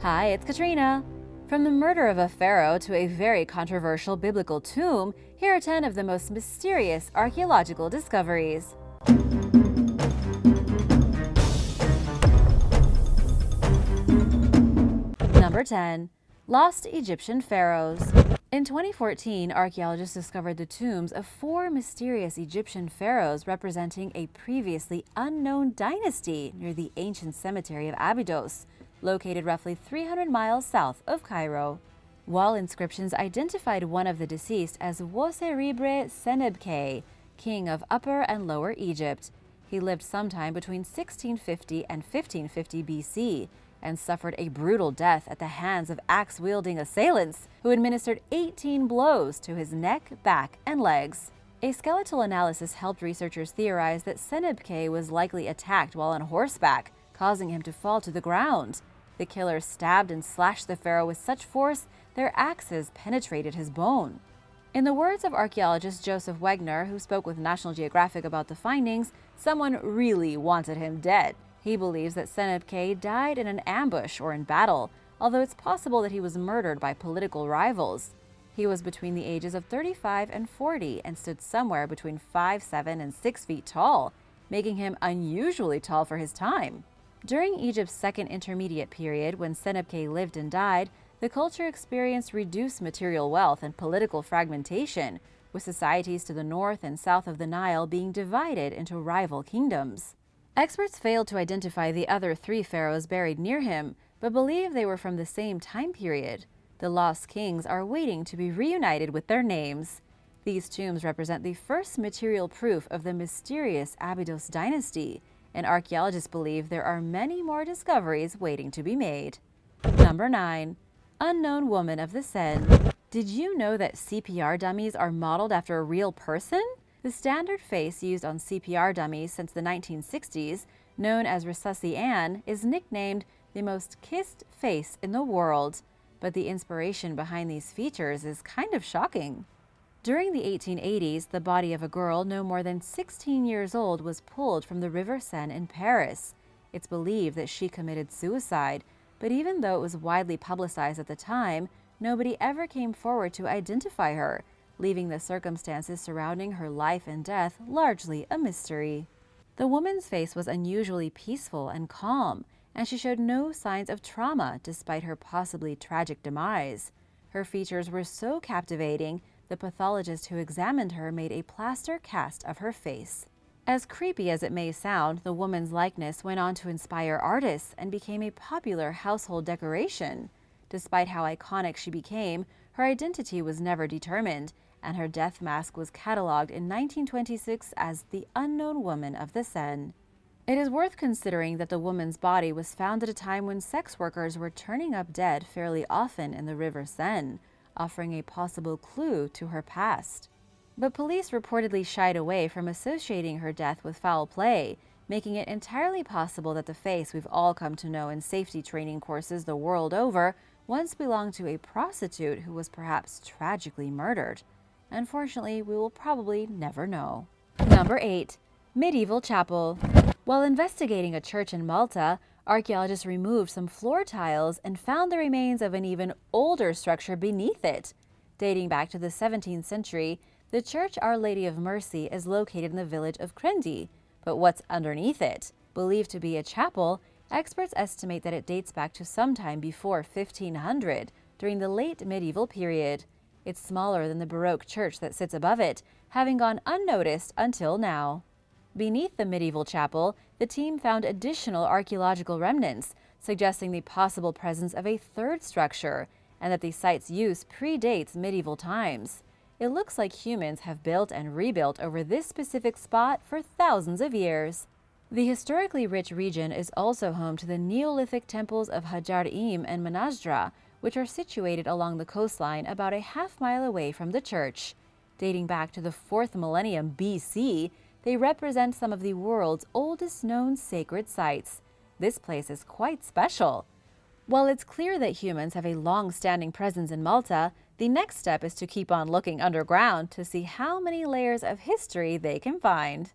Hi, it's Katrina. From the murder of a pharaoh to a very controversial biblical tomb, here are 10 of the most mysterious archaeological discoveries. Number 10. Lost Egyptian Pharaohs. In 2014, archaeologists discovered the tombs of 4 mysterious Egyptian pharaohs representing a previously unknown dynasty near the ancient cemetery of Abydos, located roughly 300 miles south of Cairo. Wall inscriptions identified one of the deceased as Woseribre Senebkay, king of Upper and Lower Egypt. He lived sometime between 1650 and 1550 BC and suffered a brutal death at the hands of axe-wielding assailants who administered 18 blows to his neck, back, and legs. A skeletal analysis helped researchers theorize that Senebkay was likely attacked while on horseback, causing him to fall to the ground. The killers stabbed and slashed the pharaoh with such force their axes penetrated his bone. In the words of archaeologist Joseph Wegner, who spoke with National Geographic about the findings, someone really wanted him dead. He believes that Senebkay died in an ambush or in battle, although it's possible that he was murdered by political rivals. He was between the ages of 35 and 40 and stood somewhere between 5'7" and 6 feet tall, making him unusually tall for his time. During Egypt's second intermediate period, when Senebkay lived and died, the culture experienced reduced material wealth and political fragmentation, with societies to the north and south of the Nile being divided into rival kingdoms. Experts failed to identify the other 3 pharaohs buried near him, but believe they were from the same time period. The lost kings are waiting to be reunited with their names. These tombs represent the first material proof of the mysterious Abydos dynasty, and archaeologists believe there are many more discoveries waiting to be made. Number 9. Unknown Woman of the Seine. Did you know that CPR dummies are modeled after a real person? The standard face used on CPR dummies since the 1960s, known as Resusci Anne, is nicknamed the most kissed face in the world. But the inspiration behind these features is kind of shocking. During the 1880s, the body of a girl no more than 16 years old was pulled from the River Seine in Paris. It's believed that she committed suicide, but even though it was widely publicized at the time, nobody ever came forward to identify her, leaving the circumstances surrounding her life and death largely a mystery. The woman's face was unusually peaceful and calm, and she showed no signs of trauma despite her possibly tragic demise. Her features were so captivating, the pathologist who examined her made a plaster cast of her face. As creepy as it may sound, the woman's likeness went on to inspire artists and became a popular household decoration. Despite how iconic she became, her identity was never determined, and her death mask was catalogued in 1926 as the Unknown Woman of the Seine. It is worth considering that the woman's body was found at a time when sex workers were turning up dead fairly often in the River Seine, offering a possible clue to her past. But police reportedly shied away from associating her death with foul play, making it entirely possible that the face we've all come to know in safety training courses the world over once belonged to a prostitute who was perhaps tragically murdered. Unfortunately, we will probably never know. Number 8. Medieval Chapel. While investigating a church in Malta, archaeologists removed some floor tiles and found the remains of an even older structure beneath it. Dating back to the 17th century, the Church Our Lady of Mercy is located in the village of Crendi, but what's underneath it? Believed to be a chapel, experts estimate that it dates back to sometime before 1500, during the late medieval period. It's smaller than the Baroque church that sits above it, having gone unnoticed until now. Beneath the medieval chapel, the team found additional archaeological remnants, suggesting the possible presence of a third structure, and that the site's use predates medieval times. It looks like humans have built and rebuilt over this specific spot for thousands of years. The historically rich region is also home to the Neolithic temples of Hajar-Im and Manasdra, which are situated along the coastline about a half-mile away from the church. Dating back to the 4th millennium BC, they represent some of the world's oldest known sacred sites. This place is quite special. While it's clear that humans have a long-standing presence in Malta, the next step is to keep on looking underground to see how many layers of history they can find.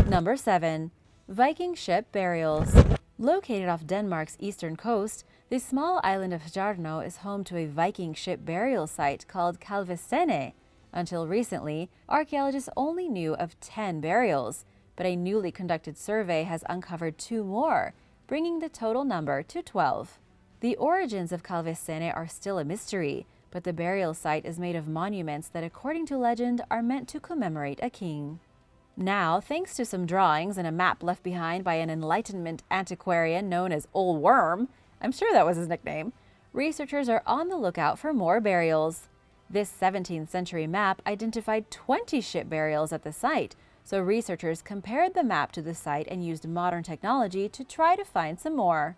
Number 7. Viking Ship Burials. Located off Denmark's eastern coast, The small island of Jarno is home to a Viking ship burial site called Kalvestene. Until recently, archaeologists only knew of 10 burials, but a newly conducted survey has uncovered 2 more, bringing the total number to 12. The origins of Kalvestene are still a mystery, but the burial site is made of monuments that, according to legend, are meant to commemorate a king. Now, thanks to some drawings and a map left behind by an Enlightenment antiquarian known as Old Worm, I'm sure that was his nickname, researchers are on the lookout for more burials. This 17th century map identified 20 ship burials at the site, so researchers compared the map to the site and used modern technology to try to find some more.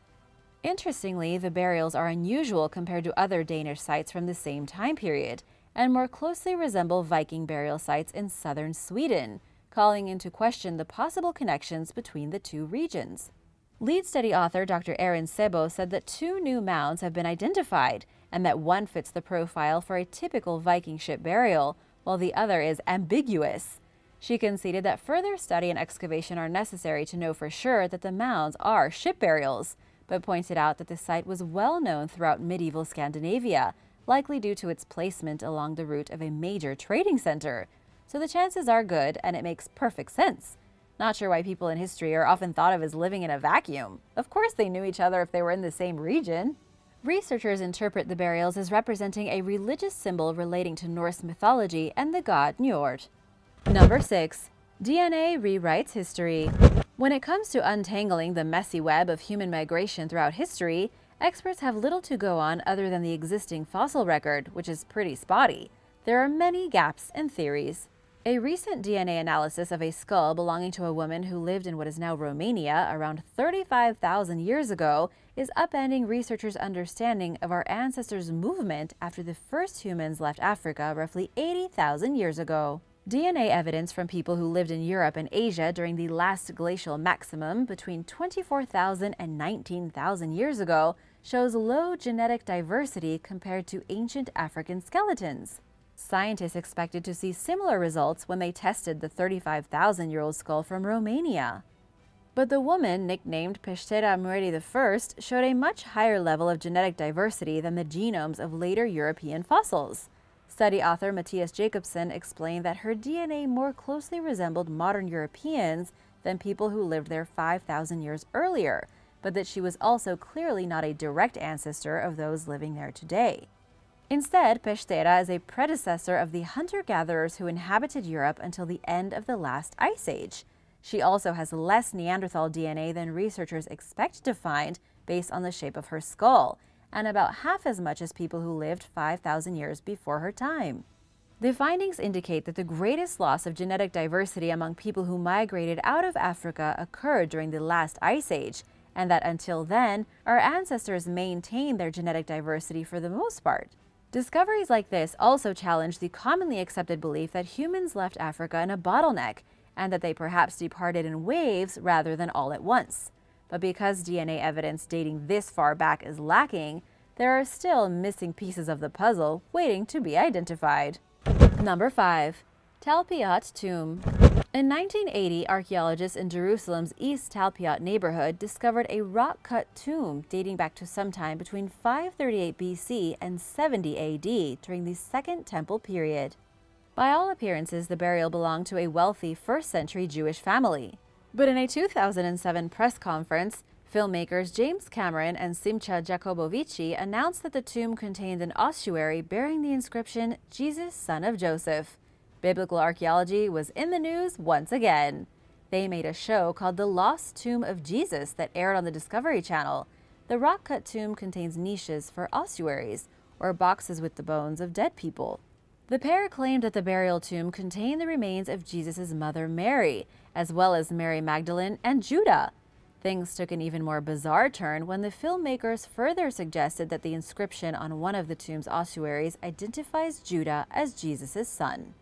Interestingly, the burials are unusual compared to other Danish sites from the same time period, and more closely resemble Viking burial sites in southern Sweden, calling into question the possible connections between the 2 regions. Lead study author Dr. Aaron Sebo said that 2 new mounds have been identified, and that one fits the profile for a typical Viking ship burial, while the other is ambiguous. She conceded that further study and excavation are necessary to know for sure that the mounds are ship burials, but pointed out that the site was well known throughout medieval Scandinavia, likely due to its placement along the route of a major trading center. So the chances are good, and it makes perfect sense. Not sure why people in history are often thought of as living in a vacuum. Of course they knew each other if they were in the same region. Researchers interpret the burials as representing a religious symbol relating to Norse mythology and the god Njord. Number 6. DNA rewrites history. When it comes to untangling the messy web of human migration throughout history, experts have little to go on other than the existing fossil record, which is pretty spotty. There are many gaps and theories. A recent DNA analysis of a skull belonging to a woman who lived in what is now Romania around 35,000 years ago is upending researchers' understanding of our ancestors' movement after the first humans left Africa roughly 80,000 years ago. DNA evidence from people who lived in Europe and Asia during the last glacial maximum between 24,000 and 19,000 years ago shows low genetic diversity compared to ancient African skeletons. Scientists expected to see similar results when they tested the 35,000-year-old skull from Romania. But the woman, nicknamed Peștera Murerii I, showed a much higher level of genetic diversity than the genomes of later European fossils. Study author Matthias Jacobsen explained that her DNA more closely resembled modern Europeans than people who lived there 5,000 years earlier, but that she was also clearly not a direct ancestor of those living there today. Instead, Peștera is a predecessor of the hunter-gatherers who inhabited Europe until the end of the last ice age. She also has less Neanderthal DNA than researchers expect to find based on the shape of her skull, and about half as much as people who lived 5,000 years before her time. The findings indicate that the greatest loss of genetic diversity among people who migrated out of Africa occurred during the last ice age, and that until then, our ancestors maintained their genetic diversity for the most part. Discoveries like this also challenge the commonly accepted belief that humans left Africa in a bottleneck, and that they perhaps departed in waves rather than all at once. But because DNA evidence dating this far back is lacking, there are still missing pieces of the puzzle waiting to be identified. Number 5. Talpiyat Tomb. In 1980, archaeologists in Jerusalem's East Talpiyat neighborhood discovered a rock-cut tomb dating back to sometime between 538 BC and 70 AD during the Second Temple period. By all appearances, the burial belonged to a wealthy first-century Jewish family. But in a 2007 press conference, filmmakers James Cameron and Simcha Jacobovici announced that the tomb contained an ossuary bearing the inscription, "Jesus, son of Joseph." Biblical archaeology was in the news once again. They made a show called The Lost Tomb of Jesus that aired on the Discovery Channel. The rock-cut tomb contains niches for ossuaries, or boxes with the bones of dead people. The pair claimed that the burial tomb contained the remains of Jesus' mother Mary, as well as Mary Magdalene and Judah. Things took an even more bizarre turn when the filmmakers further suggested that the inscription on one of the tomb's ossuaries identifies Judah as Jesus' son.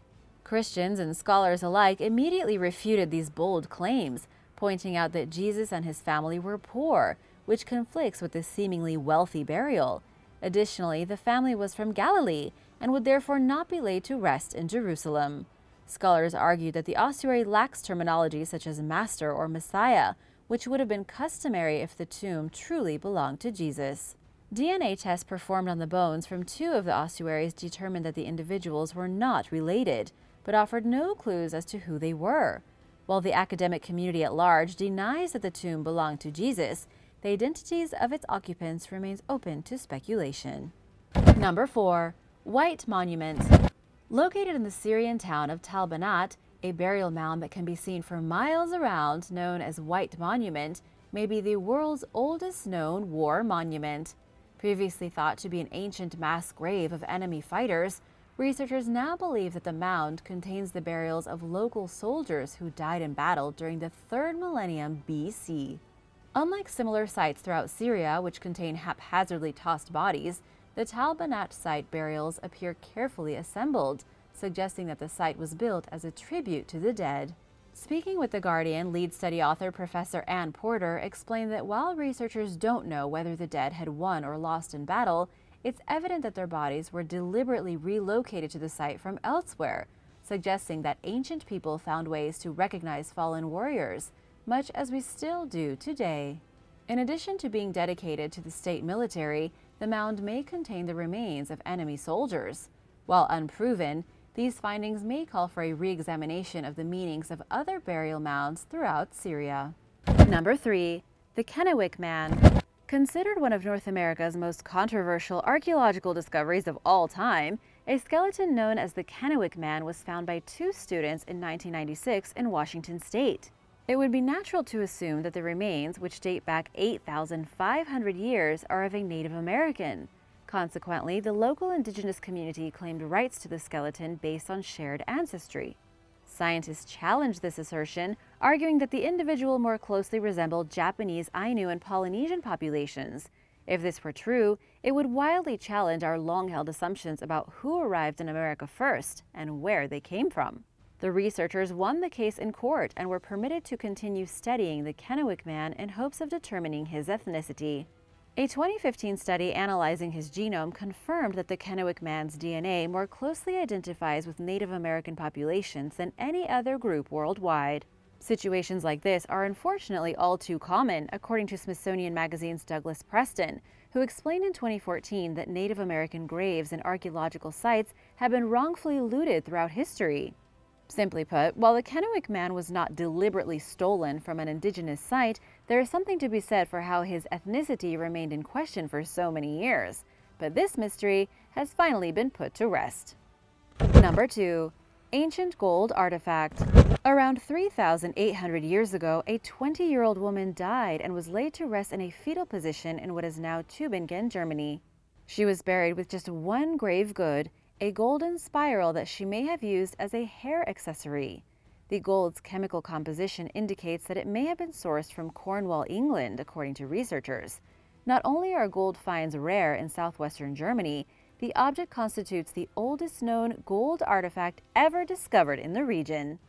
Christians and scholars alike immediately refuted these bold claims, pointing out that Jesus and his family were poor, which conflicts with the seemingly wealthy burial. Additionally, the family was from Galilee and would therefore not be laid to rest in Jerusalem. Scholars argued that the ossuary lacks terminology such as Master or Messiah, which would have been customary if the tomb truly belonged to Jesus. DNA tests performed on the bones from 2 of the ossuaries determined that the individuals were not related, but offered no clues as to who they were. While the academic community at large denies that the tomb belonged to Jesus, the identities of its occupants remains open to speculation. Number 4. White Monument. Located in the Syrian town of Talpiyat, a burial mound that can be seen for miles around, known as White Monument, may be the world's oldest known war monument. Previously thought to be an ancient mass grave of enemy fighters, researchers now believe that the mound contains the burials of local soldiers who died in battle during the 3rd millennium BC. Unlike similar sites throughout Syria, which contain haphazardly tossed bodies, the Talpiyat site burials appear carefully assembled, suggesting that the site was built as a tribute to the dead. Speaking with The Guardian, lead study author Professor Ann Porter explained that while researchers don't know whether the dead had won or lost in battle, it's evident that their bodies were deliberately relocated to the site from elsewhere, suggesting that ancient people found ways to recognize fallen warriors, much as we still do today. In addition to being dedicated to the state military, the mound may contain the remains of enemy soldiers. While unproven, these findings may call for a re-examination of the meanings of other burial mounds throughout Syria. Number 3. The Kennewick Man. Considered one of North America's most controversial archaeological discoveries of all time, a skeleton known as the Kennewick Man was found by 2 students in 1996 in Washington state. It would be natural to assume that the remains, which date back 8,500 years, are of a Native American. Consequently, the local indigenous community claimed rights to the skeleton based on shared ancestry. Scientists challenged this assertion, arguing that the individual more closely resembled Japanese, Ainu, and Polynesian populations. If this were true, it would wildly challenge our long-held assumptions about who arrived in America first and where they came from. The researchers won the case in court and were permitted to continue studying the Kennewick Man in hopes of determining his ethnicity. A 2015 study analyzing his genome confirmed that the Kennewick Man's DNA more closely identifies with Native American populations than any other group worldwide. Situations like this are unfortunately all too common, according to Smithsonian Magazine's Douglas Preston, who explained in 2014 that Native American graves and archaeological sites have been wrongfully looted throughout history. Simply put, while the Kennewick Man was not deliberately stolen from an indigenous site, there is something to be said for how his ethnicity remained in question for so many years. But this mystery has finally been put to rest. Number 2. Ancient Gold Artifact. Around 3,800 years ago, a 20-year-old woman died and was laid to rest in a fetal position in what is now Tübingen, Germany. She was buried with just one grave good, a golden spiral that she may have used as a hair accessory. The gold's chemical composition indicates that it may have been sourced from Cornwall, England, according to researchers. Not only are gold finds rare in southwestern Germany, the object constitutes the oldest known gold artifact ever discovered in the region.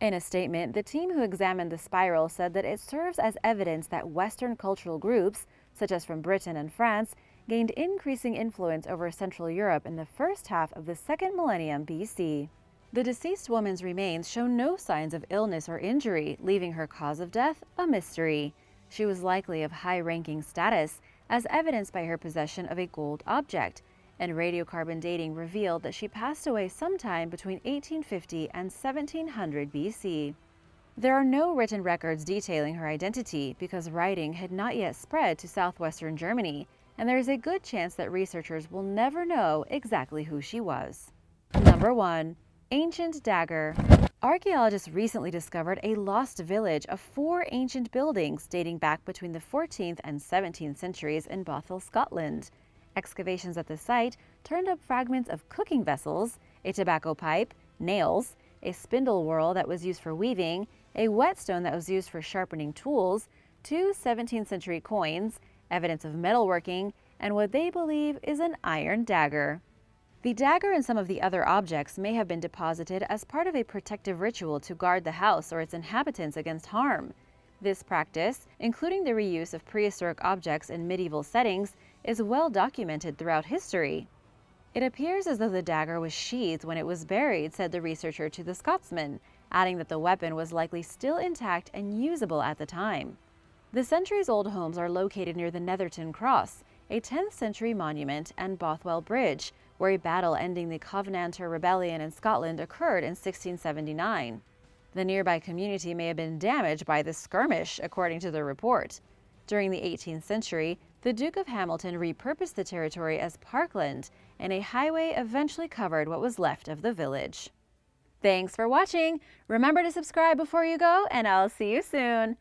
In a statement, the team who examined the spiral said that it serves as evidence that Western cultural groups, such as from Britain and France, gained increasing influence over Central Europe in the first half of the 2nd millennium BC. The deceased woman's remains show no signs of illness or injury, leaving her cause of death a mystery. She was likely of high-ranking status, as evidenced by her possession of a gold object, and radiocarbon dating revealed that she passed away sometime between 1850 and 1700 BC. There are no written records detailing her identity because writing had not yet spread to southwestern Germany, and there is a good chance that researchers will never know exactly who she was. Number 1. Ancient Dagger. Archaeologists recently discovered a lost village of 4 ancient buildings dating back between the 14th and 17th centuries in Bothell, Scotland. Excavations at the site turned up fragments of cooking vessels, a tobacco pipe, nails, a spindle whorl that was used for weaving, a whetstone that was used for sharpening tools, 2 17th century coins, evidence of metalworking, and what they believe is an iron dagger. The dagger and some of the other objects may have been deposited as part of a protective ritual to guard the house or its inhabitants against harm. This practice, including the reuse of prehistoric objects in medieval settings, is well documented throughout history. It appears as though the dagger was sheathed when it was buried, said the researcher to the Scotsman, adding that the weapon was likely still intact and usable at the time. The centuries-old homes are located near the Netherton Cross, a 10th century monument, and Bothwell Bridge, where a battle ending the Covenanter Rebellion in Scotland occurred in 1679. The nearby community may have been damaged by this skirmish, according to the report. During the 18th century, the Duke of Hamilton repurposed the territory as parkland, and a highway eventually covered what was left of the village. Thanks for watching! Remember to subscribe before you go, and I'll see you soon!